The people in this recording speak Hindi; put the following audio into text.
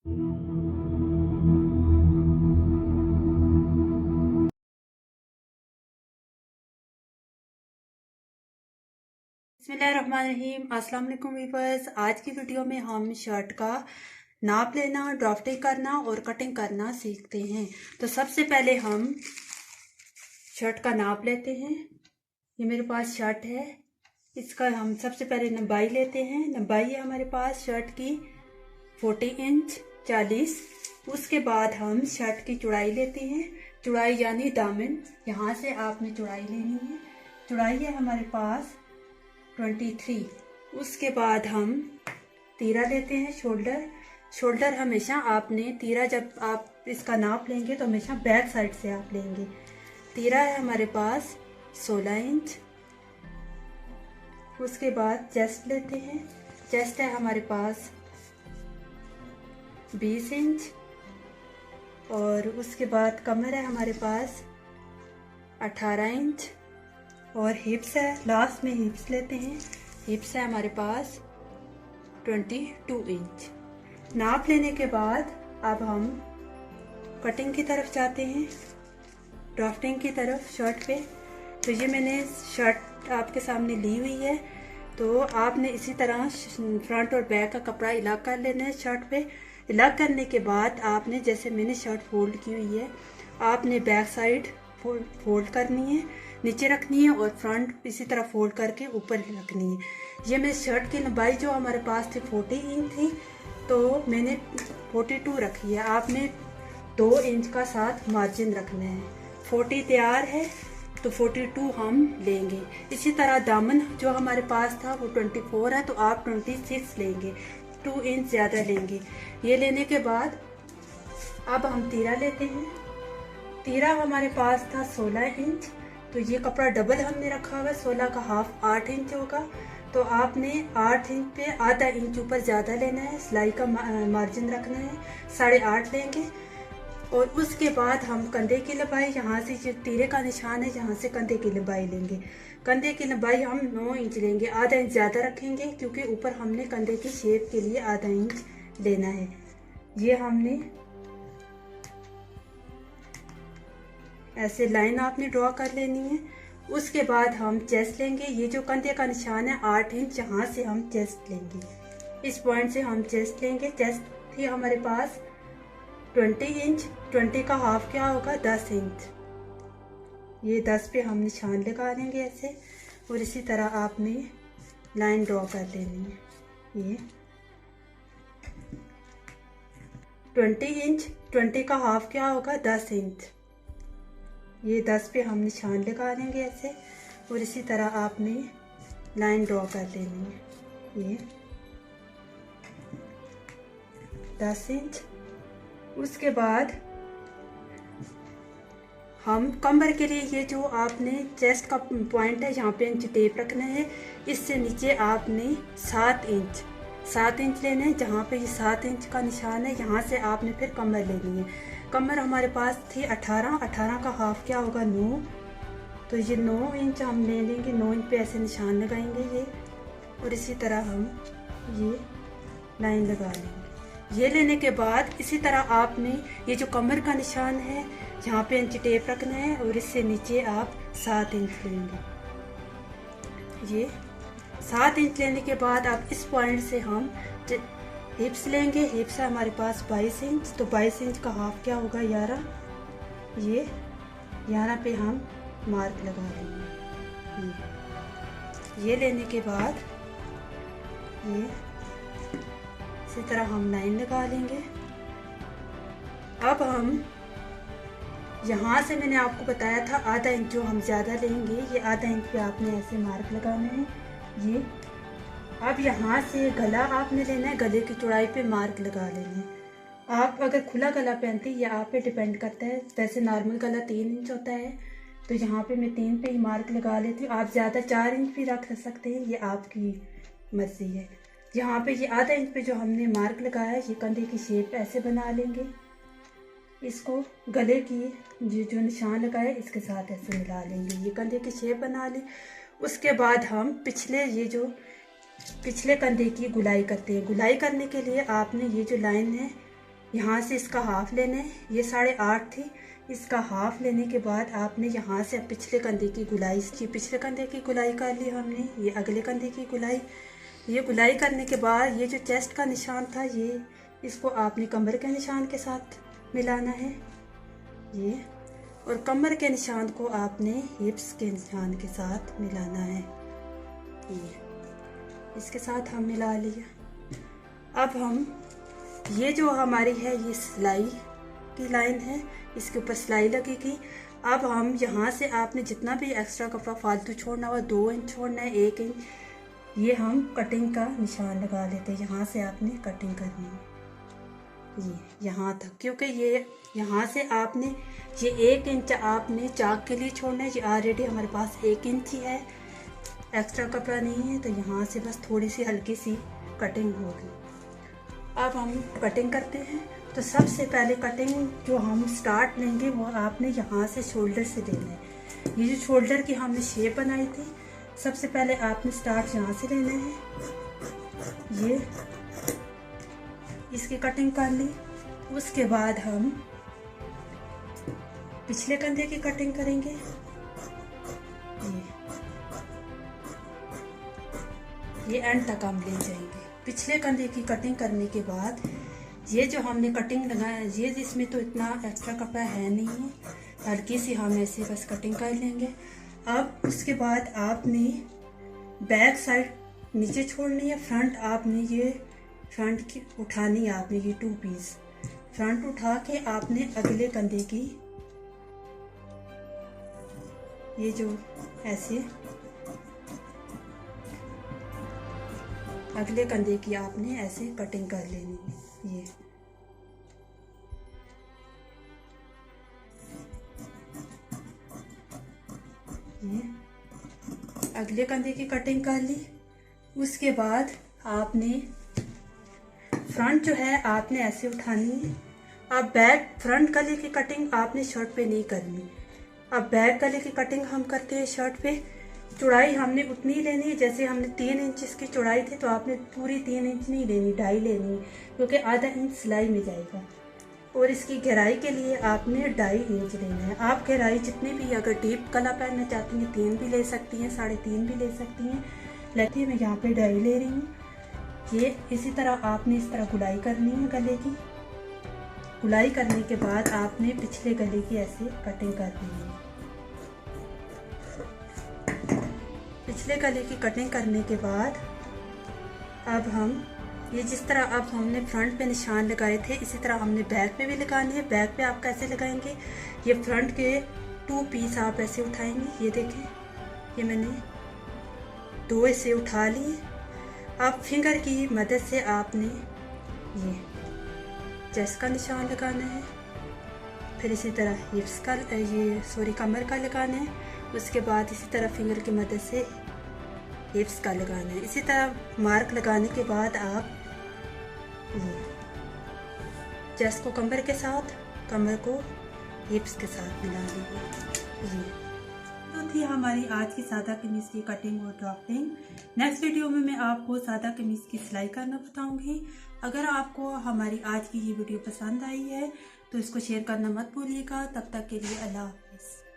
बिस्मिल्लाहिर्रहमानिर्रहीम। अस्सलाम वालेकुम वीवर्स। आज की वीडियो में हम शर्ट का नाप लेना, ड्राफ्टिंग करना और कटिंग करना सीखते हैं। तो सबसे पहले हम शर्ट का नाप लेते हैं। ये मेरे पास शर्ट है, इसका हम सबसे पहले लंबाई लेते हैं। लंबाई है हमारे पास शर्ट की 40 इंच 40। उसके बाद हम शर्ट की चौड़ाई लेते हैं। चौड़ाई यानी दामन, यहाँ से आपने चौड़ाई लेनी है। चौड़ाई है हमारे पास 23। उसके बाद हम तीरा लेते हैं, शोल्डर। शोल्डर हमेशा आपने तीरा, जब आप इसका नाप लेंगे तो हमेशा बैक साइड से आप लेंगे। तीरा है हमारे पास 16 इंच। उसके बाद चेस्ट लेते हैं। चेस्ट है हमारे पास 20 इंच। और उसके बाद कमर है हमारे पास 18 इंच। और हिप्स है, लास्ट में हिप्स लेते हैं। हिप्स है हमारे पास 22 इंच। नाप लेने के बाद अब हम कटिंग की तरफ जाते हैं, ड्राफ्टिंग की तरफ शर्ट पे। तो ये मैंने शर्ट आपके सामने ली हुई है। तो आपने इसी तरह फ्रंट और बैक का कपड़ा अलग कर लेना है शर्ट पे। अलग करने के बाद आपने, जैसे मैंने शर्ट फोल्ड की हुई है, आपने बैक साइड फोल्ड करनी है, नीचे रखनी है, और फ्रंट इसी तरह फोल्ड करके ऊपर रखनी है। ये मेरी शर्ट की लंबाई जो हमारे पास थी 40 इंच थी, तो मैंने 42 रखी है। आपने 2 इंच का साथ मार्जिन रखना है। 40 तैयार है तो 42 हम लेंगे। इसी तरह दामन जो हमारे पास था वो 24 है, तो आप 26 लेंगे, 2 इंच ज़्यादा लेंगे। ये लेने के बाद अब हम तीरा लेते हैं। तीरा हमारे पास था 16 इंच। तो ये कपड़ा डबल हमने रखा हुआ है, 16 का हाफ 8 इंच होगा। तो आपने 8 इंच पे आधा इंच ऊपर ज़्यादा लेना है, सिलाई का मार्जिन रखना है, 8.5 लेंगे। और उसके बाद हम कंधे की लंबाई, यहाँ से जो तीरे का निशान है, यहाँ से कंधे की लंबाई लेंगे। कंधे की लंबाई हम 9 इंच लेंगे, आधा इंच ज़्यादा रखेंगे क्योंकि ऊपर हमने कंधे की शेप के लिए आधा इंच लेना है। ये हमने ऐसे लाइन आपने ड्रॉ कर लेनी है। उसके बाद हम चेस्ट लेंगे। ये जो कंधे का निशान है 8 इंच, यहाँ से हम चेस्ट लेंगे, इस पॉइंट से हम चेस्ट लेंगे। चेस्ट थी हमारे पास 20 इंच। 20 का हाफ क्या होगा, 10 इंच। ये 10 पे हम निशान लगा लेंगे ऐसे, और इसी तरह आपने लाइन ड्रॉ कर लेनी है। ये 20 इंच, 20 का हाफ क्या होगा, 10 इंच। ये 10 पे हम निशान लगा लेंगे ऐसे, और इसी तरह आपने लाइन ड्रॉ कर लेनी है। ये 10 इंच। उसके बाद हम कमर के लिए, ये जो आपने चेस्ट का पॉइंट है, यहाँ पे इंच टेप रखना है। इससे नीचे आपने 7 इंच लेना है। जहाँ पे ये 7 इंच का निशान है, यहाँ से आपने फिर कमर लेनी है। कमर हमारे पास थी 18 का हाफ क्या होगा, 9। तो ये 9 इंच हम ले लेंगे, 9 इंच पे ऐसे निशान लगाएंगे ये, और इसी तरह हम ये लाइन लगा लेंगे। ये लेने के बाद इसी तरह आपने ये जो कमर का निशान है, यहाँ पे इंच टेप रखना है, और इससे नीचे आप 7 इंच लेंगे। ये 7 इंच लेने के बाद अब इस पॉइंट से हम हिप्स लेंगे। हिप्स है हमारे पास 22 इंच। तो 22 इंच का हाफ क्या होगा, 11। ये 11 पे हम मार्क लगा लेंगे। ये लेने के बाद ये इसी तरह हम लाइन लगा लेंगे। अब हम यहाँ से, मैंने आपको बताया था आधा इंच जो हम ज़्यादा लेंगे, ये आधा इंच पे आपने ऐसे मार्क लगाना है। ये अब यहाँ से गला आपने लेना है, गले की चौड़ाई पे मार्क लगा लेना है। आप अगर खुला गला पहनते हैं, ये आप पे डिपेंड करता है। वैसे नॉर्मल गला 3 इंच होता है, तो यहाँ पे मैं 3 पे ही मार्क लगा लेती हूँ। आप ज़्यादा 4 इंच भी रख सकते हैं, ये आपकी मर्जी है। यहाँ पे ये आधा इंच पे जो हमने मार्क लगाया है, ये कंधे की शेप ऐसे बना लेंगे। इसको गले की जो निशान लगाए इसके साथ ऐसे मिला लेंगे, ये कंधे की शेप बना लें। उसके बाद हम पिछले कंधे की गुलाई करते हैं। गुलाई करने के लिए आपने ये जो लाइन है यहाँ से इसका हाफ लेना है। ये 8.5 थी, इसका हाफ लेने के बाद आपने यहाँ से पिछले कंधे की गुलाई, इसकी पिछले कंधे की गुलाई कर ली हमने, ये अगले कंधे की गुलाई। ये गुलाई करने के बाद ये जो चेस्ट का निशान था, ये इसको आपने कमर के निशान के साथ मिलाना है ये, और कमर के निशान को आपने हिप्स के निशान के साथ मिलाना है ये। इसके साथ हम मिला लिया। अब हम ये जो हमारी है ये सिलाई की लाइन है, इसके ऊपर सिलाई लगेगी। अब हम यहाँ से आपने जितना भी एक्स्ट्रा कपड़ा फालतू छोड़ना हुआ 2 इंच छोड़ना है, 1 इंच, ये हम कटिंग का निशान लगा लेते हैं। यहाँ से आपने कटिंग करनी है ये यहाँ तक, क्योंकि ये यहाँ से आपने ये 1 इंच आपने चाक के लिए छोड़ना है। ये ऑलरेडी हमारे पास 1 इंच ही है, एक्स्ट्रा कपड़ा नहीं है, तो यहाँ से बस थोड़ी सी हल्की सी कटिंग होगी। अब हम कटिंग करते हैं। तो सबसे पहले कटिंग जो हम स्टार्ट लेंगे वो आपने यहाँ से शोल्डर से लेना है। ये जो शोल्डर की हमने शेप बनाई थी, सबसे पहले आपने स्टार्ट यहाँ से लेना है। ये इसकी कटिंग कर ली। उसके बाद हम पिछले कंधे की कटिंग करेंगे। ये एंड तक हम ले जाएंगे। पिछले कंधे की कटिंग करने के बाद ये जो हमने कटिंग लगाया, ये इसमें तो इतना एक्स्ट्रा कपड़ा है नहीं है, हल्की सी हम ऐसे बस कटिंग कर लेंगे। अब उसके बाद आपने बैक साइड नीचे छोड़नी है, फ्रंट आपने ये फ्रंट की उठानी है, आपने ये 2 पीस फ्रंट उठा के आपने अगले कंधे की ये जो ऐसे अगले कंधे की आपने ऐसे कटिंग कर लेनी है। ये अगले कंधे की कटिंग कर ली। उसके बाद आपने फ्रंट जो है आपने ऐसे उठानी है। अब बैक फ्रंट गले की कटिंग आपने शर्ट पे नहीं करनी। अब बैक गले की कटिंग हम करते हैं शर्ट पे। चौड़ाई हमने उतनी लेनी है, जैसे हमने 3 इंच इसकी चौड़ाई थी, तो आपने पूरी 3 इंच नहीं लेनी, 2.5 लेनी है, क्योंकि आधा इंच सिलाई में जाएगा। और इसकी गहराई के लिए आपने 2.5 इंच लेना है। आप गहराई जितनी भी, अगर डीप गला पहनना चाहती हैं 3 भी ले सकती हैं, 3.5 भी ले सकती हैं, लेकिन मैं यहाँ पे 2.5 ले रही हूँ। ये इसी तरह आपने इस तरह गुलाई करनी है गले की। गुलाई करने के बाद आपने पिछले गले की ऐसे कटिंग करनी है। पिछले गले की कटिंग करने के बाद अब हम ये जिस तरह अब हमने फ्रंट पे निशान लगाए थे, इसी तरह हमने बैक पे भी लगाने हैं। बैक पे आप कैसे लगाएंगे, ये फ्रंट के 2 पीस आप ऐसे उठाएंगे। ये देखें, ये मैंने 2 ऐसे उठा लिए। अब फिंगर की मदद से आपने ये चेस्ट का निशान लगाना है, फिर इसी तरह हिप्स का कमर का लगाना है। उसके बाद इसी तरह फिंगर की मदद से हिप्स का लगाना है। इसी तरह मार्क लगाने के बाद आप ये चेस्ट को कमर के साथ, कमर को हिप्स के साथ मिला लीजिए। ये तो थी हमारी आज की सादा कमीज की कटिंग और ड्राफ्टिंग। नेक्स्ट वीडियो में मैं आपको सादा कमीज की सिलाई करना बताऊंगी। अगर आपको हमारी आज की ये वीडियो पसंद आई है तो इसको शेयर करना मत भूलिएगा। तब तक के लिए अल्लाह हाफिज़।